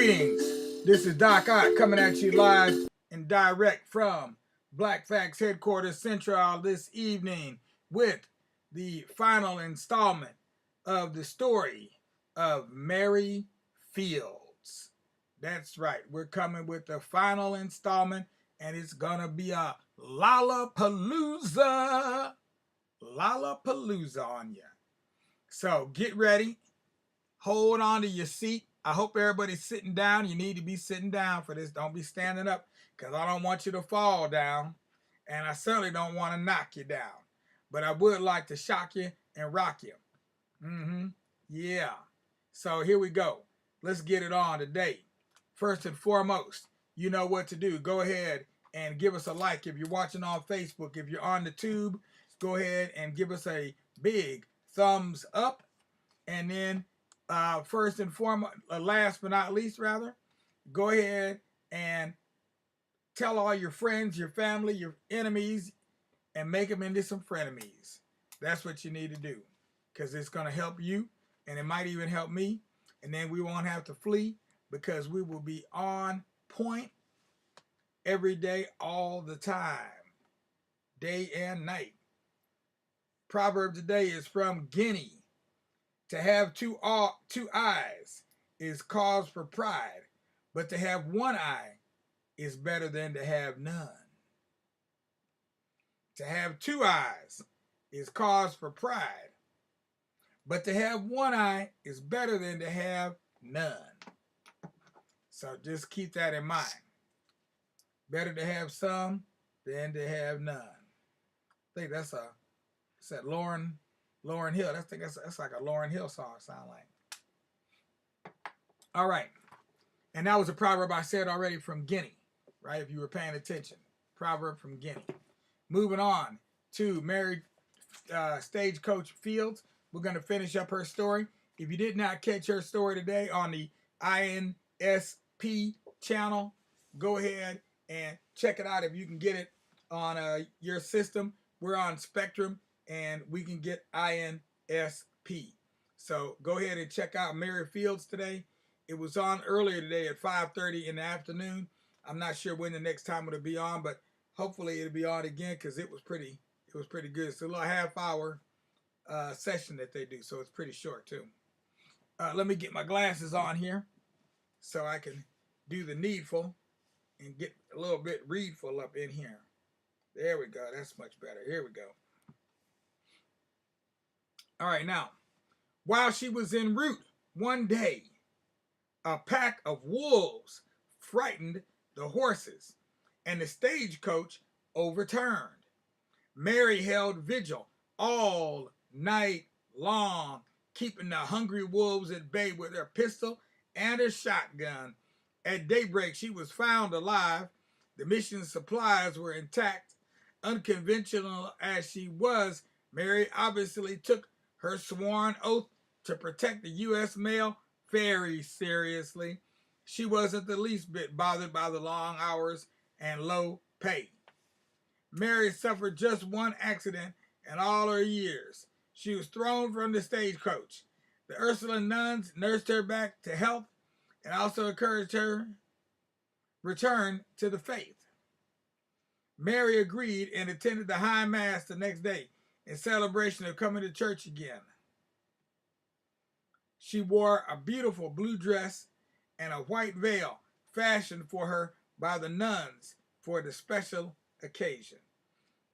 Greetings. This is Doc Ott coming at you live and direct from Black Facts Headquarters Central this evening with the final installment of the story of Mary Fields. That's right. We're coming with the final installment, and it's going to be a Lollapalooza. Lollapalooza on you. So get ready. Hold on to your seat. I hope everybody's sitting down. You need to be sitting down for this. Don't be standing up because I don't want you to fall down. And I certainly don't want to knock you down. But I would like to shock you and rock you. Yeah. So here we go. Let's get it on today. First and foremost, you know what to do. Go ahead and give us a like if you're watching on Facebook. If you're on the tube, go ahead and give us a big thumbs up. And then first and foremost, last but not least, rather, go ahead and tell all your friends, your family, your enemies, and make them into some frenemies. That's what you need to do, because it's going to help you, and it might even help me, and then we won't have to flee, because we will be on point every day, all the time, day and night. Proverb today is from Guinea. To have two eyes is cause for pride, but to have one eye is better than to have none. To have two eyes is cause for pride, but to have one eye is better than to have none. So just keep that in mind. Better to have some than to have none. I think that's Lauren Hill. That's like a Lauren Hill song, sound like. All right. And that was a proverb I said already from Guinea, right? If you were paying attention. Proverb from Guinea. Moving on to Mary Stagecoach Fields. We're going to finish up her story. If you did not catch her story today on the INSP channel, go ahead and check it out if you can get it on your system. We're on Spectrum, and we can get INSP. So go ahead and check out Mary Fields today. It was on earlier today at 5:30 in the afternoon. I'm not sure when the next time it'll be on, but hopefully it'll be on again because it was pretty good. It's a little half-hour session that they do, so it's pretty short too. Let me get my glasses on here so I can do the needful and get a little bit readful up in here. There we go. That's much better. Here we go. All right, now, while she was en route one day, a pack of wolves frightened the horses, and the stagecoach overturned. Mary held vigil all night long, keeping the hungry wolves at bay with her pistol and her shotgun. At daybreak, she was found alive. The mission's supplies were intact. Unconventional as she was, Mary obviously took her sworn oath to protect the U.S. mail very seriously. She wasn't the least bit bothered by the long hours and low pay. Mary suffered just one accident in all her years. She was thrown from the stagecoach. The Ursuline nuns nursed her back to health and also encouraged her return to the faith. Mary agreed and attended the high mass the next day in celebration of coming to church again. She wore a beautiful blue dress and a white veil fashioned for her by the nuns for the special occasion.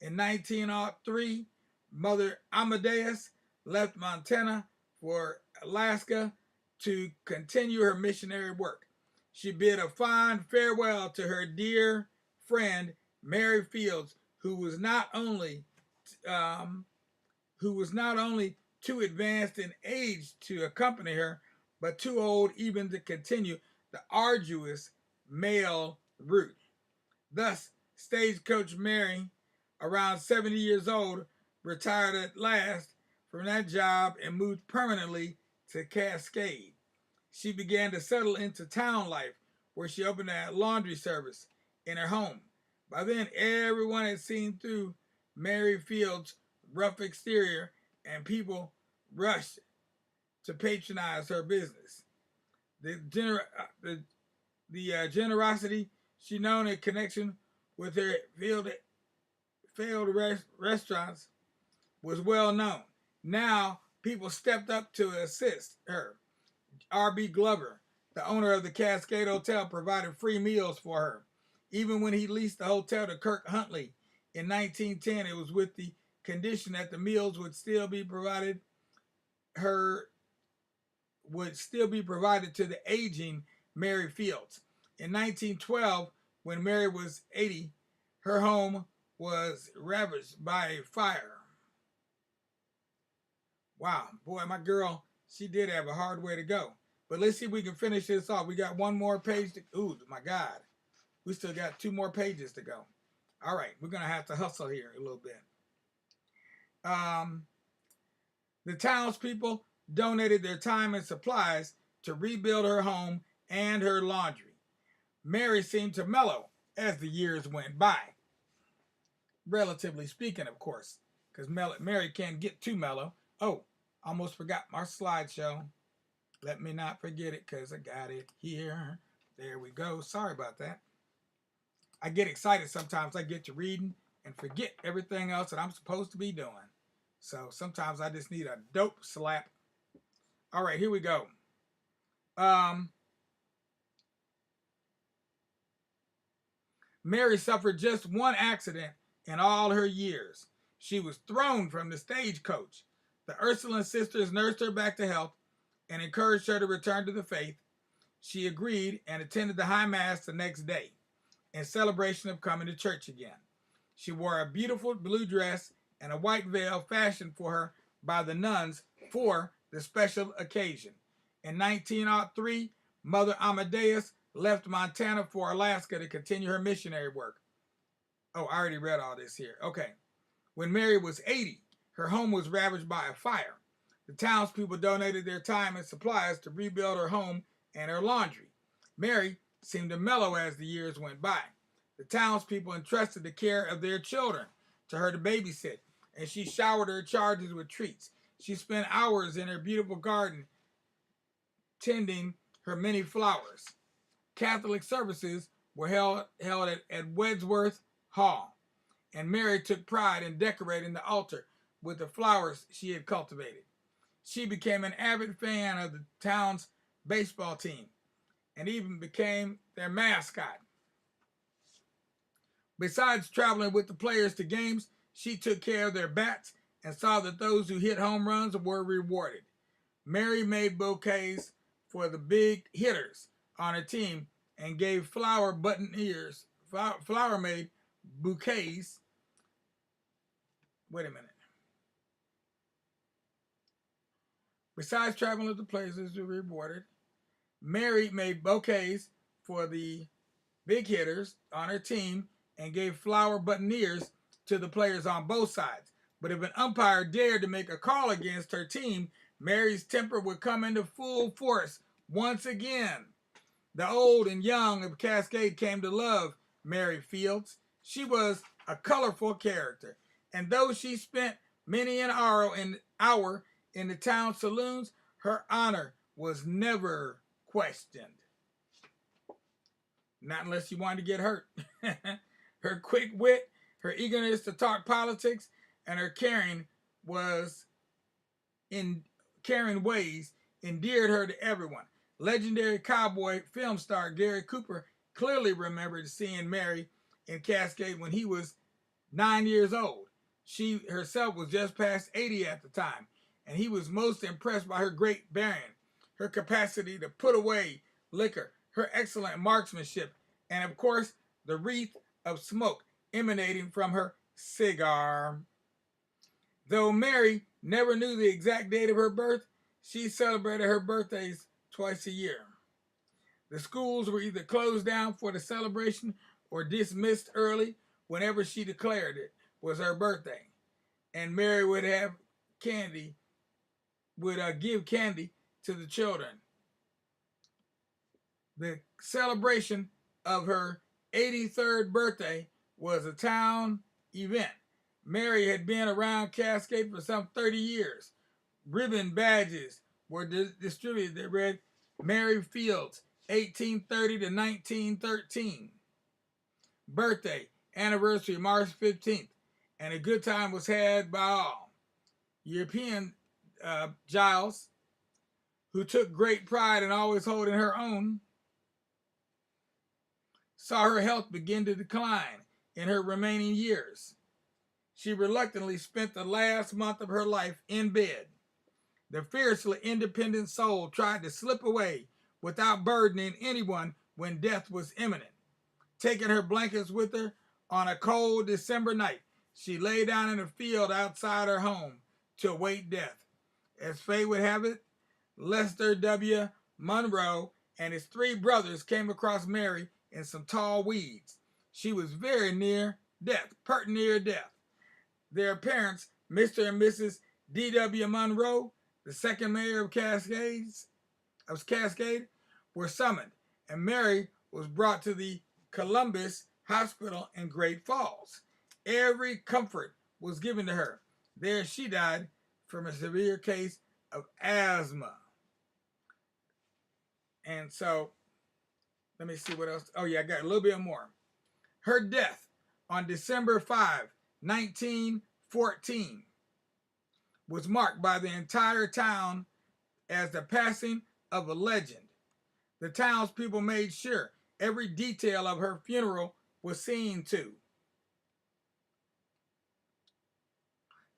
In 1903, Mother Amadeus left Montana for Alaska to continue her missionary work. She bid a fond farewell to her dear friend Mary Fields, who was not only too advanced in age to accompany her, but too old even to continue the arduous mail route. Thus, Stagecoach Mary, around 70 years old, retired at last from that job and moved permanently to Cascade. She began to settle into town life, where she opened a laundry service in her home. By then, everyone had seen through Mary Fields' rough exterior, and people rushed to patronize her business. The The generosity she known in connection with her failed restaurants was well known. Now people stepped up to assist her. R.B. Glover, the owner of the Cascade Hotel, provided free meals for her. Even when he leased the hotel to Kirk Huntley in 1910, it was with the condition that the meals her would still be provided to the aging Mary Fields. In 1912, when Mary was 80, her home was ravaged by a fire. Wow, boy, my girl, she did have a hard way to go. But let's see if we can finish this off. We got one more page to, ooh, my God. We still got 2 more pages to go. All right, we're going to have to hustle here a little bit. The townspeople donated their time and supplies to rebuild her home and her laundry. Mary seemed to mellow as the years went by. Relatively speaking, of course, because Mary can't get too mellow. Oh, almost forgot my slideshow. Let me not forget it because I got it here. There we go. Sorry about that. I get excited sometimes. I get to reading and forget everything else that I'm supposed to be doing. So sometimes I just need a dope slap. All right, here we go. Mary suffered just one accident in all her years. She was thrown from the stagecoach. The Ursuline sisters nursed her back to health and encouraged her to return to the faith. She agreed and attended the High Mass the next day in celebration of coming to church again. She wore a beautiful blue dress and a white veil fashioned for her by the nuns for the special occasion. In 1903, Mother Amadeus left Montana for Alaska to continue her missionary work. Oh, I already read all this here. Okay. When Mary was 80, her home was ravaged by a fire. The townspeople donated their time and supplies to rebuild her home and her laundry. Mary seemed to mellow as the years went by. The townspeople entrusted the care of their children to her to babysit, and she showered her charges with treats. She spent hours in her beautiful garden tending her many flowers. Catholic services were held at Wedgeworth Hall, and Mary took pride in decorating the altar with the flowers she had cultivated. She became an avid fan of the town's baseball team and even became their mascot. Besides traveling with the players to games, she took care of their bats and saw that those who hit home runs were rewarded. Mary made bouquets for the big hitters on her team and gave flower made bouquets. Wait a minute. Besides traveling with the players who were rewarded, Mary made bouquets for the big hitters on her team and gave flower boutonnieres to the players on both sides. But if an umpire dared to make a call against her team, Mary's temper would come into full force once again. The old and young of Cascade came to love Mary Fields. She was a colorful character, and though she spent many an hour in the town saloons, her honor was never questioned. Not unless you wanted to get hurt. Her quick wit, her eagerness to talk politics, and her caring ways endeared her to everyone. Legendary cowboy film star Gary Cooper clearly remembered seeing Mary in Cascade when he was 9 years old. She herself was just past 80 at the time, and he was most impressed by her great bearing, her capacity to put away liquor, her excellent marksmanship, and of course, the wreath of smoke emanating from her cigar. Though Mary never knew the exact date of her birth, she celebrated her birthdays twice a year. The schools were either closed down for the celebration or dismissed early whenever she declared it was her birthday. And Mary would give candy to the children. The celebration of her 83rd birthday was a town event. Mary had been around Cascade for some 30 years. Ribbon badges were distributed that read Mary Fields, 1830 to 1913. Birthday, anniversary, March 15th. And a good time was had by all. European Giles, who took great pride in always holding her own, saw her health begin to decline in her remaining years. She reluctantly spent the last month of her life in bed. The fiercely independent soul tried to slip away without burdening anyone when death was imminent. Taking her blankets with her on a cold December night, she lay down in a field outside her home to await death. As fate would have it, Lester W. Monroe and his 3 brothers came across Mary in some tall weeds. She was very near death, pert near death. Their parents, Mr. and Mrs. D.W. Monroe, the second mayor of Cascade, were summoned, and Mary was brought to the Columbus Hospital in Great Falls. Every comfort was given to her. There she died from a severe case of asthma. And so, let me see what else. Oh yeah, I got a little bit more. Her death on December 5, 1914 was marked by the entire town as the passing of a legend. The townspeople made sure every detail of her funeral was seen to.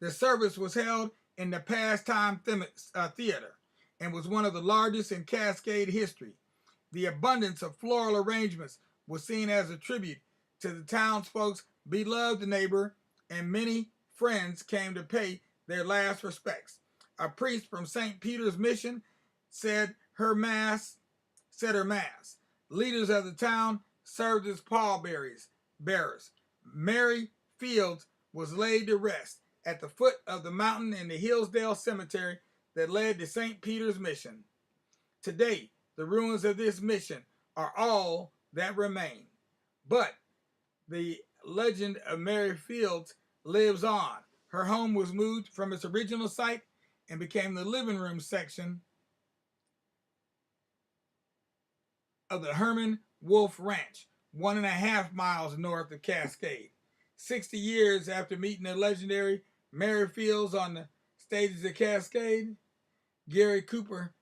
The service was held in the Pastime Theater and was one of the largest in Cascade history. The abundance of floral arrangements was seen as a tribute to the townsfolk's beloved neighbor, and many friends came to pay their last respects. A priest from St. Peter's Mission said her mass. Leaders of the town served as pallbearers. Mary Fields was laid to rest at the foot of the mountain in the Hillsdale Cemetery that led to St. Peter's Mission. Today, the ruins of this mission are all that remain. But the legend of Mary Fields lives on. Her home was moved from its original site and became the living room section of the Herman Wolf Ranch, 1.5 miles north of Cascade. 60 years after meeting the legendary Mary Fields on the stages of Cascade, Gary Cooper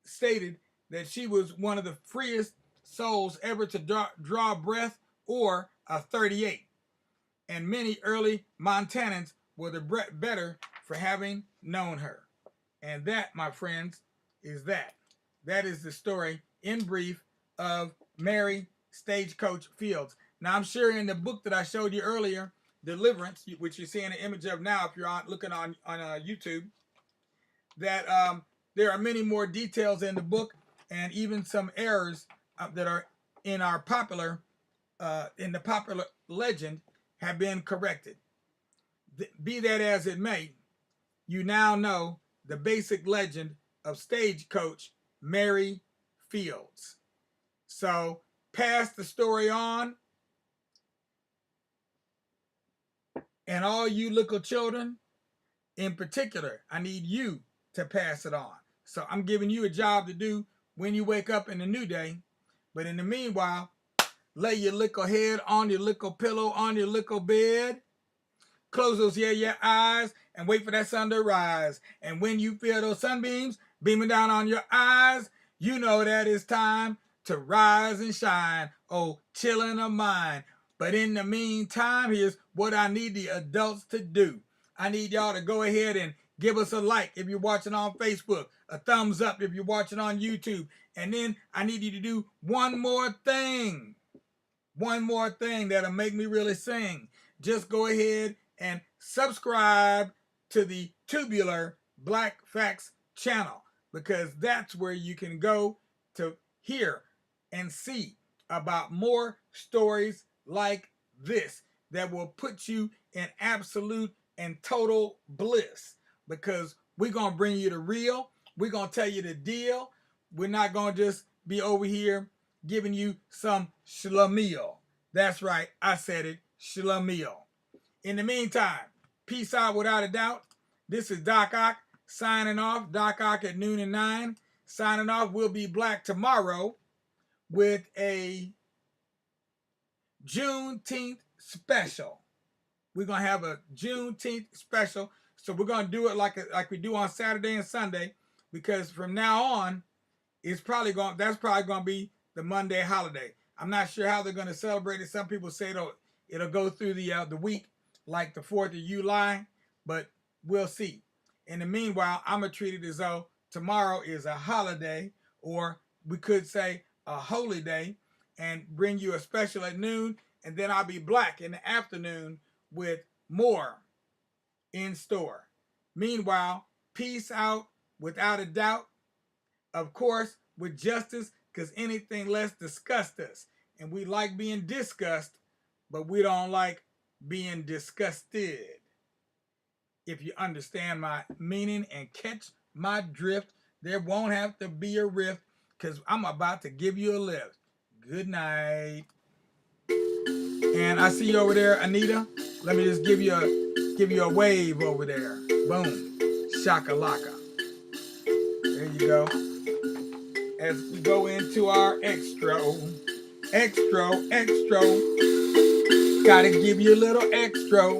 stated that she was one of the freest souls ever to draw breath or a 38. And many early Montanans were the better for having known her. And that, my friends, is that. That is the story in brief of Mary Stagecoach Fields. Now, I'm sure in the book that I showed you earlier, Deliverance, which you're seeing an image of now if you're looking on YouTube, that there are many more details in the book and even some errors that are in our popular legend have been corrected. Be that as it may, you now know the basic legend of Stagecoach Mary Fields. So pass the story on, and all you little children in particular, I need you to pass it on. So I'm giving you a job to do when you wake up in the new day. But in the meanwhile, lay your little head on your little pillow on your little bed. Close those your eyes and wait for that sun to rise. And when you feel those sunbeams beaming down on your eyes, you know that it's time to rise and shine. Oh, chillin' of mine. But in the meantime, here's what I need the adults to do. I need y'all to go ahead and give us a like if you're watching on Facebook, a thumbs up if you're watching on YouTube. And then I need you to do one more thing. One more thing that'll make me really sing. Just go ahead and subscribe to the Tubular Black Facts channel, because that's where you can go to hear and see about more stories like this that will put you in absolute and total bliss, because we're going to bring you the real. We're going to tell you the deal. We're not going to just be over here giving you some schlemiel. That's right, I said it, schlemiel. In the meantime, peace out without a doubt. This is Doc Ock signing off. Doc Ock at noon and 9. Signing off. We'll be back tomorrow with a Juneteenth special. We're gonna have a Juneteenth special. So we're gonna do it like we do on Saturday and Sunday, because from now on, that's probably gonna be the Monday holiday. I'm not sure how they're gonna celebrate it. Some people say it'll go through the week like the 4th of July, but we'll see. In the meanwhile, I'm gonna treat it as though tomorrow is a holiday, or we could say a holy day, and bring you a special at noon, and then I'll be back in the afternoon with more in store. Meanwhile, peace out without a doubt. Of course, with justice, because anything less disgusts us. And we like being discussed, but we don't like being disgusted. If you understand my meaning and catch my drift, there won't have to be a rift, because I'm about to give you a lift. Good night. And I see you over there, Anita. Let me just give you a wave over there. Boom. Shakalaka. There you go. As we go into our extra. Gotta give you a little extra.